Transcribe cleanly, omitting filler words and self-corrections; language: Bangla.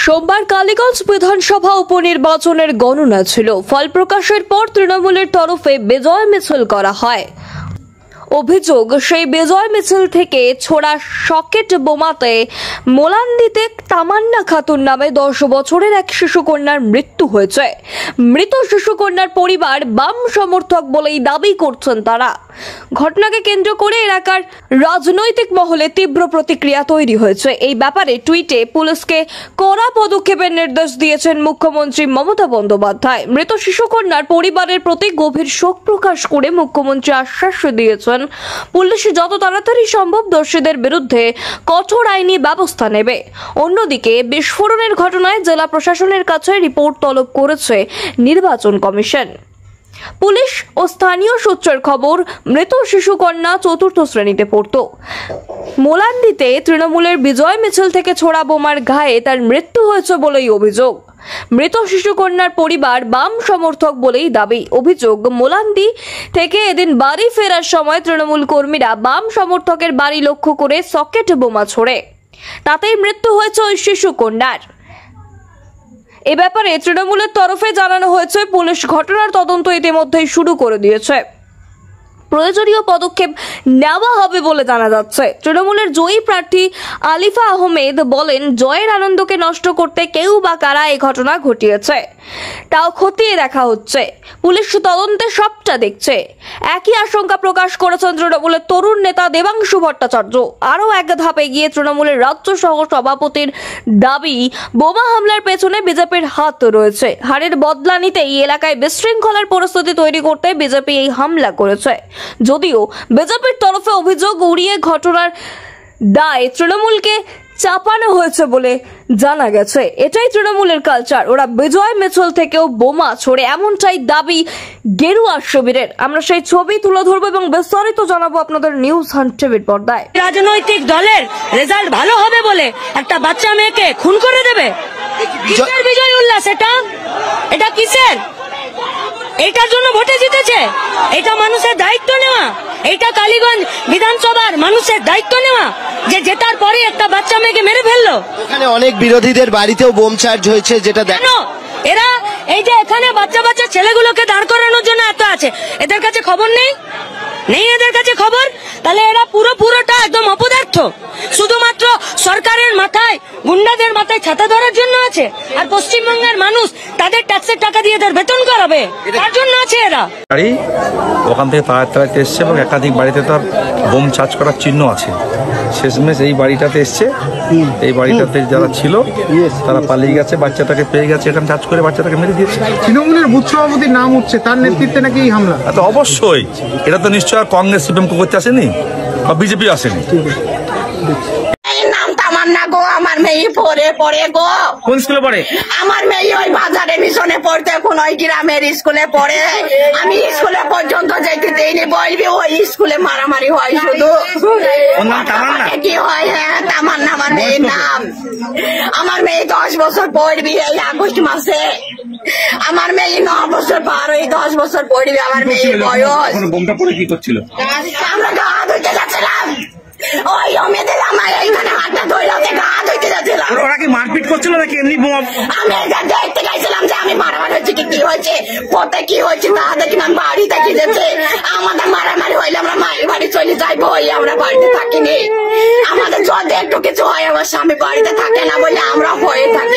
সোমবার কালীগঞ্জ বিধানসভা উপনির্বাচনের গণনা ছিল। ফল প্রকাশের পর তৃণমূলের তরফে বিজয় মিছিল করা হয়। অভিযোগ, সেই বিজয় মিছিল থেকে ছোড়া সকেট বোমাতে মোলান্দিতে তামান্না খাতুন নামে 10 বছরের এক শিশুকন্যার মৃত্যু হয়েছে। মৃত শিশুকন্যার পরিবার বাম সমর্থক বলেই দাবি করছেন তারা। ঘটনাকে কেন্দ্র করে এলাকার রাজনৈতিক মহলে তীব্র প্রতিক্রিয়া তৈরি হয়েছে। এই ব্যাপারে টুইটে পুলিশকে কড়া পদক্ষেপের নির্দেশ দিয়েছেন মুখ্যমন্ত্রী মমতা বন্দ্যোপাধ্যায়। মৃত শিশুকন্যার পরিবারের প্রতি গভীর শোক প্রকাশ করে মুখ্যমন্ত্রী আশ্বাস দিয়েছেন পুলিশ যত তাড়াতাড়ি সম্ভব দোষীদের বিরুদ্ধে কঠোর আইনি ব্যবস্থা নেবে। অন্যদিকে বিস্ফোরণের ঘটনায় জেলা প্রশাসনের কাছে রিপোর্ট তলব করেছে নির্বাচন কমিশন। পুলিশ ও স্থানীয় সূত্রের খবর, মৃত শিশুকন্যা 4র্থ শ্রেণীতে পড়ত। মোলান্দিতে তৃণমূলের বিজয় মিছিল থেকে ছোড়া বোমার ঘায়ে তার মৃত্যু হয়েছে বলেই অভিযোগ। মৃত শিশুকন্যার পরিবার বাম সমর্থক বলেই দাবি। অভিযোগ, মোলান্দি থেকে এদিন বাড়ি ফেরার সময় তৃণমূল কর্মীরা বাম সমর্থকের বাড়ি লক্ষ্য করে সকেট বোমা ছোড়ে, তাতেই মৃত্যু হয়েছে ওই শিশুকন্যার। এ ব্যাপারে তৃণমূলের তরফে জানানো হয়েছে পুলিশ ঘটনার তদন্ত ইতিমধ্যেই শুরু করে দিয়েছে। প্রয়োজনীয় পদক্ষেপ নেওয়া হবে বলে জানা যাচ্ছে। তৃণমূলের জয়ী প্রার্থী আলিফা আহমেদ বলেন, জয়ের আনন্দকে নষ্ট করতে কেউ বা কারা এই ঘটনা ঘটিয়েছে তাও খতিয়ে দেখা হচ্ছে। পুলিশ তদন্তে সবটা দেখছে। একই আশঙ্কা প্রকাশ করেছেন তৃণমূলের তরুণ নেতা দেবাংশু ভট্টাচার্য। আরও এক ধাপে গিয়ে তৃণমূলের রাজ্য সহ সভাপতির দাবি, বোমা হামলার পেছনে বিজেপির হাত রয়েছে। হারের বদলা নিতে এই এলাকায় বিশৃঙ্খলার পরিস্থিতি তৈরি করতে বিজেপি এই হামলা করেছে। যদিও বিজেপির তরফে অভিযোগ উড়িয়ে ঘটনার দায় তৃণমূলকে চাপানো হয়েছে বলে জানা গেছে। এটাই তৃণমূলের কালচার, ওরা বিজয় মিছিল থেকেও বোমা ছোড়ে, এমনটাই দাবি গেরুয়া শিবিরের। আমরা সেই ছবি তুলে ধরবো এবং বিস্তারিত জানাবো আপনাদের নিউজ হান্ট টিভির পর্দায়। রাজনৈতিক দলের রেজাল্ট ভালো হবে বলে একটা বাচ্চা মেয়েকে খুন করে দেবে? কিসের বিজয় উল্লাস এটা কিসের? এটার জন্য ভোটে জিতেছে? এটা মানুষের দায়িত্ব নেওয়া? এটা কালীগঞ্জ বিধানসভার মানুষের দায়িত্ব নেওয়া যে জেতার পরে একটা বাচ্চা মেয়েকে মেরে ফেললো? এখানে অনেক বিরোধীদের বাড়িতেও বোম চার্জ হয়েছে, যেটা দেখো। এরা এই যে এখানে বাচ্চা বাচ্চা ছেলেগুলোকে দাঁড় করানোর জন্য এত আছে, এদের কাছে খবর নেই? এদের কাছে খবর? তাহলে এরা পুরোটা একদম অপদার্থ, শুধুমাত্র সরকারের মাথায়, গুন্ডাদের মাথায় ছাতা ধরার জন্য আছে। আর পশ্চিমবঙ্গের মানুষ তাদের ট্যাক্সের টাকা দিয়ে এদের বেতন করাবে, তার জন্য আছে এরা। ওখান থেকে তাড়াতাড়ি এসছে এবং একাধিক বাড়িতে তার বোম চার্জ করার চিহ্ন আছে। শেষমেশ এই বাড়িটাতে এসছে, এই বাড়িটাতে যারা ছিল তারা পালিয়ে গেছে, বাচ্চাটাকে পেয়ে গেছে, এখানে চার্জ করে বাচ্চাটাকে মেরে দিয়েছে। তৃণমূলের বুথ সভাপতির নাম উঠছে, তার নেতৃত্বে নাকি এই হামলা? তো অবশ্যই এটা তো নিশ্চয় আর কংগ্রেস সিপিএম করতে আসেনি বা বিজেপি আসেনি। নাম তামান্না গো, আমার মেয়ে পড়ে গো। কোন স্কুলে পড়ে? আমার মেয়ে ওই বাজারে মিশনে পড়তে, এখন ওই গ্রামের স্কুলে পড়ে। আমি স্কুলে পর্যন্ত যেতে দেইনি, বলবি ওই স্কুলে মারামারি হয় শুধু। কি হয়? হ্যাঁ, তামান্না আমার মেয়ের নাম। আমার মেয়ে 10 বছর পড়বি এই আগস্ট মাসে। আমার মেয়ে 9 বছর পার হয়ে 10 বছর পড়বি আমার মেয়ের বয়স। বোমটা পড়ে কি করছিল? আমরা গা ধুইতে যাচ্ছিলাম, ওই অমেদের আমার এইখানে হাতটা ধরে গা ধুইতে যাচ্ছিলাম। ওরা কি মারপিট করছিল নাকি এমনি বোমা? আমি দেখতে গেছিলাম যে আমি মারামারি হচ্ছে কি হয়েছে, পথে কি হয়েছে তা দেখি না, বাড়ি থেকে যেতে আমাদের মারামারি হইলে আমরা মায়ের বাড়ি চলে যাইবো, আমরা বাড়িতে থাকিনি। আমাদের যদি একটু কিছু হয় আমার স্বামী বাড়িতে থাকে না বলে আমরা ভয়ে থাকি।